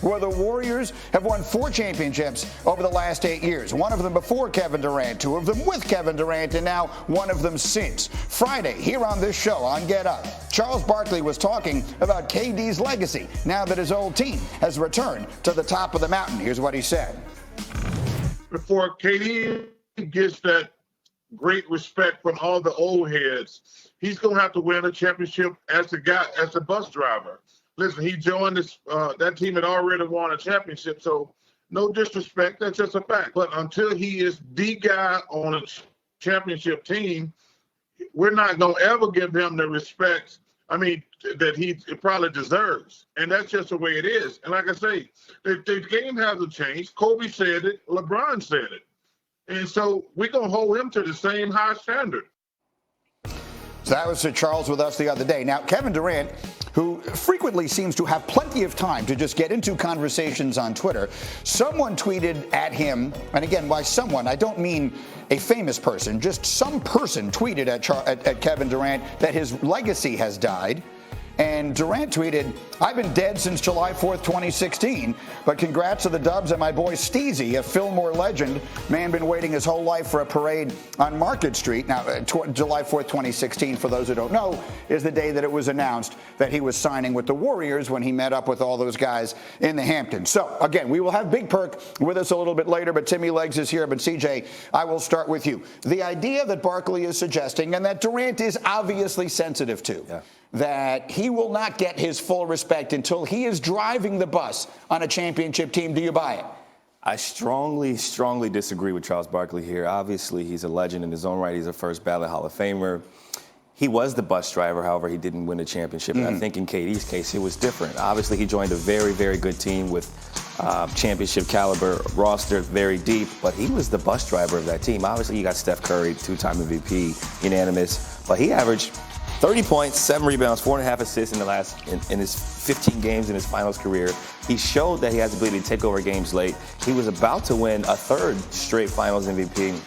Well, the Warriors have won 4 championships over the last 8 years. One of them before Kevin Durant, 2 of them with Kevin Durant, and now one of them since. Friday, here on this show on Get Up, Charles Barkley was talking about KD's legacy now that his old team has returned to the top of the mountain. Here's what he said. Before KD gets that great respect from all the old heads, he's going to have to win a championship as the bus driver. Listen, he joined this. That team had already won a championship, so no disrespect. That's just a fact. But until he is the guy on a championship team, we're not going to ever give him the respect, that he probably deserves. And that's just the way it is. And like I say, the game hasn't changed. Kobe said it. LeBron said it. And so we're going to hold him to the same high standard. So that was Sir Charles with us the other day. Now, Kevin Durant, who frequently seems to have plenty of time to just get into conversations on Twitter, someone tweeted at him, and again, by someone, I don't mean a famous person, just some person tweeted at Kevin Durant that his legacy has died. And Durant tweeted, "I've been dead since July 4th, 2016, but congrats to the Dubs and my boy Steezy, a Fillmore legend. Man been waiting his whole life for a parade on Market Street." Now, July 4th, 2016, for those who don't know, is the day that it was announced that he was signing with the Warriors when he met up with all those guys in the Hamptons. So, again, we will have Big Perk with us a little bit later, but Timmy Legs is here. But, CJ, I will start with you. The idea that Barkley is suggesting, and that Durant is obviously sensitive to, that he will not get his full respect until he is driving the bus on a championship team. Do you buy it? I strongly disagree with Charles Barkley here. Obviously, he's a legend in his own right. He's a first ballot Hall of Famer. He was the bus driver, however, he didn't win a championship. And I think in KD's case, it was different. Obviously, he joined a very, very good team with championship caliber roster, very deep, but he was the bus driver of that team. Obviously, you got Steph Curry, 2-time MVP, unanimous, but he averaged 30 points, 7 rebounds, 4.5 assists in his 15 games in his finals career. He showed that he has the ability to take over games late. He was about to win a 3rd straight finals MVP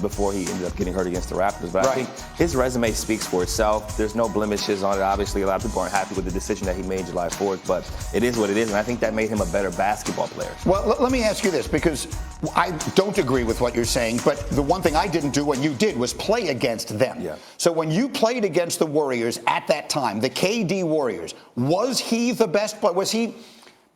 before he ended up getting hurt against the Raptors. But I think his resume speaks for itself. There's no blemishes on it. Obviously, a lot of people aren't happy with the decision that he made July 4th, but it is what it is, and I think that made him a better basketball player. Well, let me ask you this, because I don't agree with what you're saying, but the one thing I didn't do and you did was play against them. Yeah. So when you played against the Warriors at that time, the KD Warriors, was he the best? Was he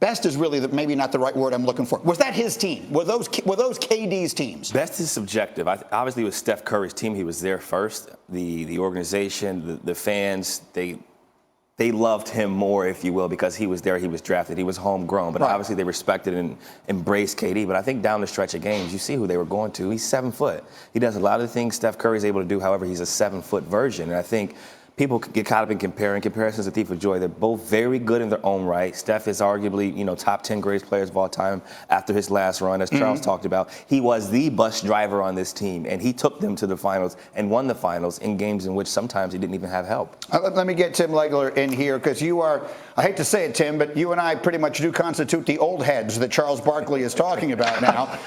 best? Is really maybe not the right word I'm looking for. Was that his team? Were those KD's teams? Best is subjective. Obviously, with Steph Curry's team, he was there first. The organization, the fans, they loved him more, if you will, because he was there, he was drafted, he was homegrown. But obviously they respected and embraced KD. But I think down the stretch of games, you see who they were going to. He's 7 foot. He does a lot of the things Steph Curry is able to do. However, he's a 7-foot version. And I think people get caught up in comparisons a thief of joy. They're both very good in their own right. Steph is arguably, top 10 greatest players of all time after his last run, as Charles talked about. He was the bus driver on this team, and he took them to the finals and won the finals in games in which sometimes he didn't even have help. Let me get Tim Legler in here, because you are, I hate to say it, Tim, but you and I pretty much do constitute the old heads that Charles Barkley is talking about now.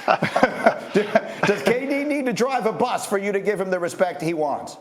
Does KD need to drive a bus for you to give him the respect he wants?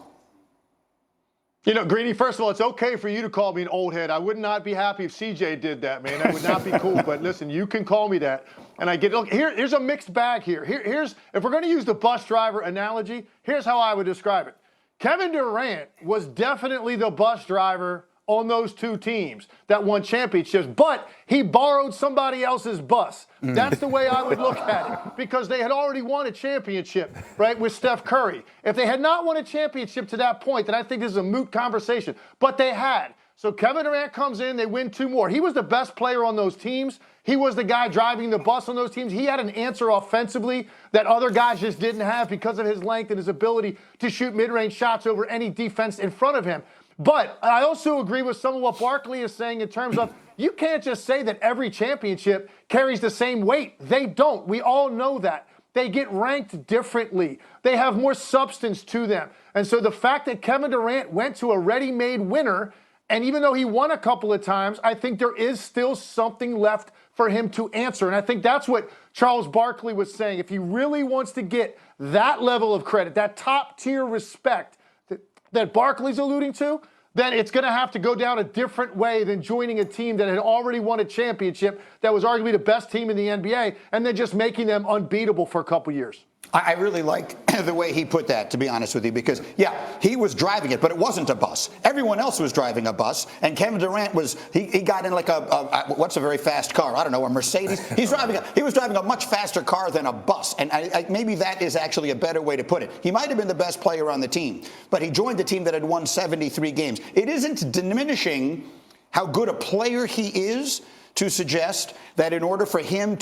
Greeny, first of all, it's okay for you to call me an old head. I would not be happy if CJ did that, man. That would not be cool. But listen, you can call me that. And I get it. Look, here's a mixed bag here. Here's if we're going to use the bus driver analogy, here's how I would describe it. Kevin Durant was definitely the bus driver on those 2 teams that won championships, but he borrowed somebody else's bus. That's the way I would look at it, because they had already won a championship, right, with Steph Curry. If they had not won a championship to that point, then I think this is a moot conversation, but they had. So Kevin Durant comes in, they win 2 more. He was the best player on those teams. He was the guy driving the bus on those teams. He had an answer offensively that other guys just didn't have because of his length and his ability to shoot mid-range shots over any defense in front of him. But I also agree with some of what Barkley is saying in terms of you can't just say that every championship carries the same weight. They don't. We all know that. They get ranked differently. They have more substance to them. And so the fact that Kevin Durant went to a ready-made winner, and even though he won a couple of times, I think there is still something left for him to answer. And I think that's what Charles Barkley was saying. If he really wants to get that level of credit, that top-tier respect that Barkley's alluding to, then it's going to have to go down a different way than joining a team that had already won a championship, that was arguably the best team in the NBA, and then just making them unbeatable for a couple years. I really like the way he put that, to be honest with you, because, yeah, he was driving it, but it wasn't a bus. Everyone else was driving a bus, and Kevin Durant he got in like what's a very fast car? I don't know, a Mercedes? He was driving a much faster car than a bus, and maybe that is actually a better way to put it. He might have been the best player on the team, but he joined the team that had won 73 games. It isn't diminishing how good a player he is to suggest that in order for him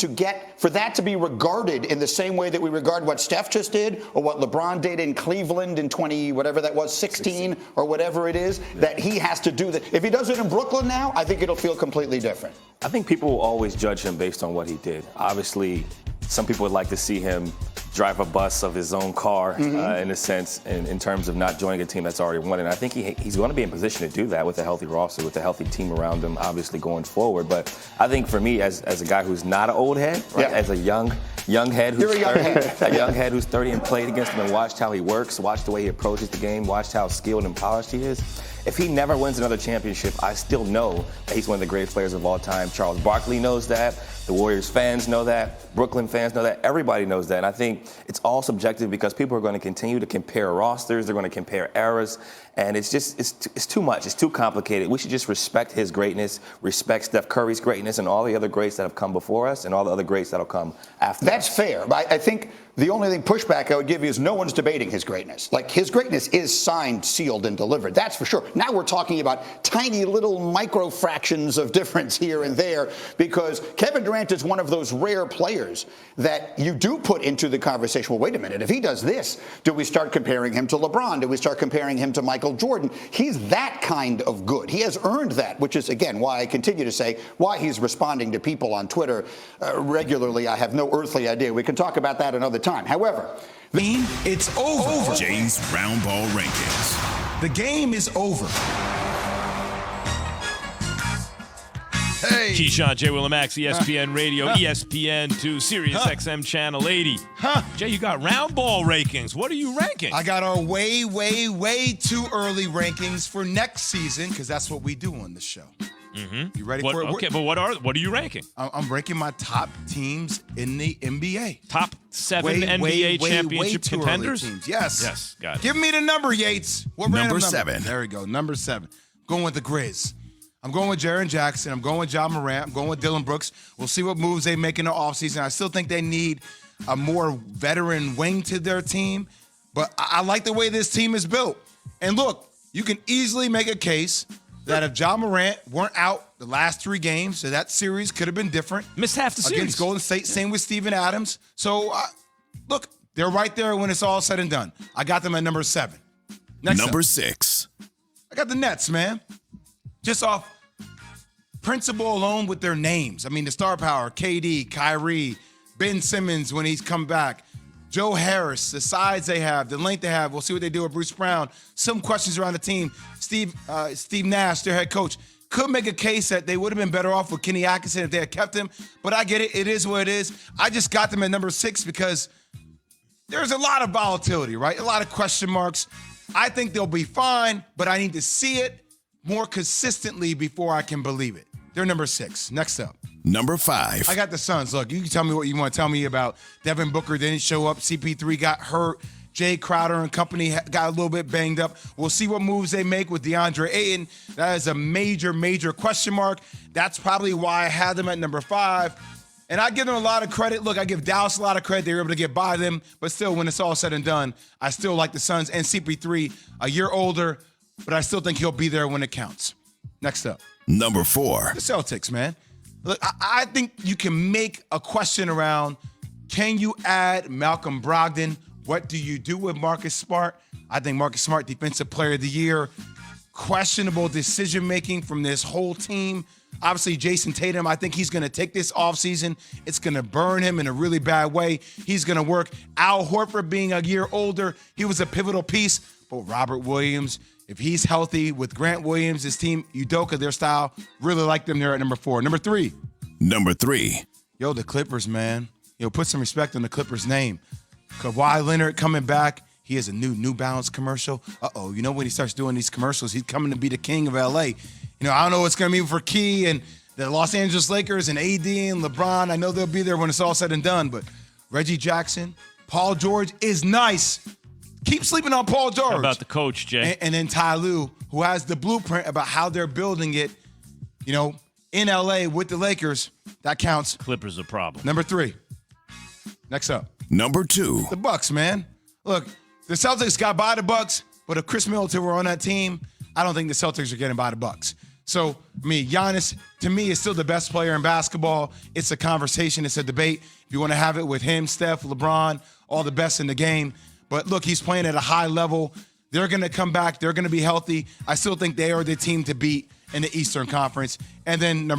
for that to be regarded in the same way that we regard what Steph just did or what LeBron did in Cleveland in 16 or whatever it is, that he has to do that. If he does it in Brooklyn now, I think it'll feel completely different. I think people will always judge him based on what he did. Obviously, some people would like to see him drive a bus of his own car, in a sense, in terms of not joining a team that's already won. And I think he's going to be in position to do that with a healthy roster, with a healthy team around him, obviously going forward. But I think for me, as a guy who's not an old head, right, as a young head who's 30, a young head who's 30 and played against him and watched how he works, watched the way he approaches the game, watched how skilled and polished he is. If he never wins another championship, I still know that he's one of the greatest players of all time. Charles Barkley knows that. The Warriors fans know that. Brooklyn fans know that. Everybody knows that. And I think it's all subjective because people are going to continue to compare rosters. They're going to compare eras. And it's too much. It's too complicated. We should just respect his greatness, respect Steph Curry's greatness, and all the other greats that have come before us and all the other greats that will come after us. That's fair. But I think the only pushback I would give you is no one's debating his greatness. Like, his greatness is signed, sealed, and delivered. That's for sure. Now we're talking about tiny little micro fractions of difference here and there, because Kevin Durant is one of those rare players that you do put into the conversation. Well, wait a minute. If he does this, do we start comparing him to LeBron? Do we start comparing him to Michael Jordan? He's that kind of good. He has earned that, which is, again, why I continue to say why he's responding to people on Twitter regularly. I have no earthly idea. We can talk about that another time. However, it's over. Jay's Round Ball Rankings. The game is over. Hey. Keyshawn, J. Willimax, ESPN Radio, ESPN2, Sirius XM Channel 80. Jay, you got round ball rankings. What are you ranking? I got our way, way, way too early rankings for next season, because that's what we do on the show. Mm-hmm. You ready for it? Okay, but what are you ranking? I'm ranking my top teams in the NBA. Top 7 NBA championship contenders? Teams. Yes. Yes, got it. Give me the number, Yates. What number 7. There we go. Number 7. Going with the Grizz. I'm going with Jaren Jackson. I'm going with Ja Morant. I'm going with Dylan Brooks. We'll see what moves they make in the offseason. I still think they need a more veteran wing to their team, but I like the way this team is built. And look, you can easily make a case that if Ja Morant weren't out the last 3 games, so that series could have been different. Missed half the series. Against Golden State, same with Steven Adams. So, look, they're right there when it's all said and done. I got them at number 7. Number 6. I got the Nets, man. Just off principle alone with their names. I mean, the star power, KD, Kyrie, Ben Simmons when he's come back, Joe Harris, the size they have, the length they have. We'll see what they do with Bruce Brown. Some questions around the team. Steve Nash, their head coach, could make a case that they would have been better off with Kenny Atkinson if they had kept him. But I get it. It is what it is. I just got them at number 6 because there's a lot of volatility, right? A lot of question marks. I think they'll be fine, but I need to see it more consistently before I can believe it. They're number 6. Next up. Number 5. I got the Suns. Look, you can tell me what you want to tell me about Devin Booker didn't show up. CP3 got hurt. Jay Crowder and company got a little bit banged up. We'll see what moves they make with DeAndre Ayton. That is a major, major question mark. That's probably why I had them at number 5. And I give them a lot of credit. Look, I give Dallas a lot of credit. They were able to get by them. But still, when it's all said and done, I still like the Suns and CP3 a year older, but I still think he'll be there when it counts. Next up. Number 4. The Celtics, man. Look, I think you can make a question around, can you add Malcolm Brogdon? What do you do with Marcus Smart? I think Marcus Smart, Defensive Player of the Year. Questionable decision-making from this whole team. Obviously, Jason Tatum, I think he's going to take this offseason. It's going to burn him in a really bad way. He's going to work. Al Horford being a year older, he was a pivotal piece. But Robert Williams, if he's healthy with Grant Williams, his team, Udoka, their style, really like them there at number 4. Number 3. Number 3. Yo, the Clippers, man. Yo, put some respect on the Clippers' name. Kawhi Leonard coming back. he has a New Balance commercial. You know when he starts doing these commercials, he's coming to be the king of LA. You know, I don't know what's going to mean for Key and the Los Angeles Lakers and AD and LeBron. I know they'll be there when it's all said and done, but Reggie Jackson, Paul George is nice. Keep sleeping on Paul George. How about the coach, Jay? And then Ty Lue, who has the blueprint about how they're building it, you know, in LA with the Lakers. That counts. Clippers a problem. Number 3. Next up. Number 2. The Bucks, man. Look, the Celtics got by the Bucks, but if Chris Middleton were on that team, I don't think the Celtics are getting by the Bucks. So, I mean, Giannis, to me, is still the best player in basketball. It's a conversation. It's a debate. If you want to have it with him, Steph, LeBron, all the best in the game. But look, he's playing at a high level. They're going to come back. They're going to be healthy. I still think they are the team to beat in the Eastern Conference. And then number